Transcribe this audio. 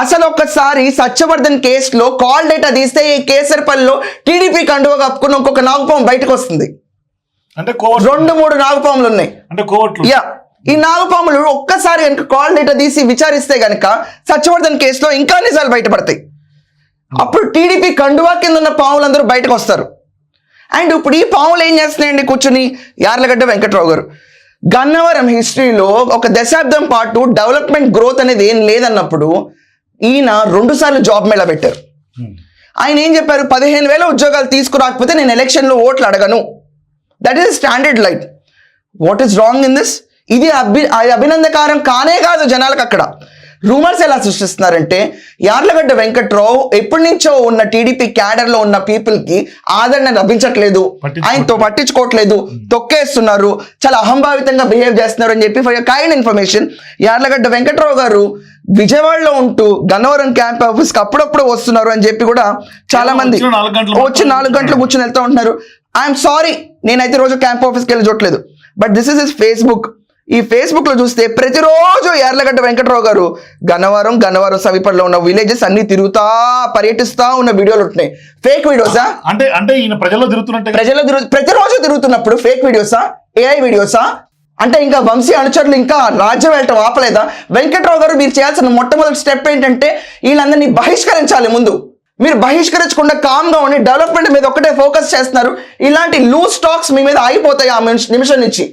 అసలు ఒక్కసారి సత్యవర్ధన్ కేసులో కాల్ డేటా తీస్తే ఈ కేసరిపల్లిలో టీడీపీ కండువ కప్పుకున్న ఒక్కొక్క నాగుపాము బయటకు వస్తుంది. అంటే 2-3 నాగుపాములు ఉన్నాయి. అంటే కోవట్లు. యా, ఈ నాగుపాములు ఒక్కసారి కనుక కాల్ డేటా తీసి విచారిస్తే గనక సత్యవర్ధన్ కేసులో ఇంకా నిజాలు బయటపడతాయి. అప్పుడు టీడీపీ కండువా కింద ఉన్న పాములందరూ బయటకు వస్తారు. అండ్ ఇప్పుడు ఈ పాములు ఏం చేస్తున్నాయండి కూర్చుని? యార్లగడ్డ వెంకట్రావు గారు గన్నవరం హిస్టరీలో ఒక దశాబ్దం పాటు డెవలప్మెంట్ గ్రోత్ అనేది ఏం లేదన్నప్పుడు ఈయన 2 సార్లు జాబ్ మేళా పెట్టారు. ఆయన ఏం చెప్పారు? 15,000 ఉద్యోగాలు తీసుకురాకపోతే నేను ఎలక్షన్లో ఓట్లు అడగను. That is standard light. What is wrong in this? ఇది అభినందకారం కానే కాదు జనాలకు. అక్కడ రూమర్స్ ఎలా సృష్టిస్తున్నారంటే యార్లగడ్డ వెంకట్రావు ఎప్పటి నుంచో ఉన్న టీడీపీ క్యాడర్ లో ఉన్న పీపుల్ కి ఆదరణ లభించట్లేదు, ఆయనతో పట్టించుకోవట్లేదు, తొక్కేస్తున్నారు, చాలా అహంభావితంగా బిహేవ్ చేస్తున్నారు అని చెప్పి for kind information Yarlagadda Venkatrao గారు విజయవాడలో ఉంటూ గన్నవరం క్యాంప్ ఆఫీస్ కి అప్పుడప్పుడు వస్తున్నారు అని చెప్పి కూడా చాలా మంది వచ్చి 4 గంటలు కూర్చొని వెళ్తూ ఉంటున్నారు. ఐఎమ్ సారీ, నేనైతే రోజు క్యాంప్ ఆఫీస్కి వెళ్ళి చూడలేదు. But this is his Facebook. ఈ ఫేస్బుక్ లో చూస్తే ప్రతిరోజు యార్లగడ్డ వెంకట్రావు గారు గన్నవరం సమీపంలో ఉన్న విలేజెస్ అన్ని తిరుగుతా పర్యటిస్తా ఉన్న వీడియోలు ఉంటున్నాయి. ఫేక్ వీడియోసా? అంటే ఈయన ప్రతిరోజు తిరుగుతున్నప్పుడు ఫేక్ వీడియోసా, ఏఐ వీడియోసా? అంటే ఇంకా వంశీ అనుచరులు ఇంకా రాజ్యం వెళ్ళటం ఆపలేదా? వెంకట్రావు గారు మీరు చేయాల్సిన మొట్టమొదటి స్టెప్ ఏంటంటే వీళ్ళందరినీ బహిష్కరించాలి. ముందు మీరు బహిష్కరించకుండా కామ్గా ఉండి డెవలప్మెంట్ మీద ఒకటే ఫోకస్ చేస్తున్నారు. ఇలాంటి లూజ్ టాక్స్ మీ మీద ఆగిపోతాయి ఆ నిమిషం నుంచి.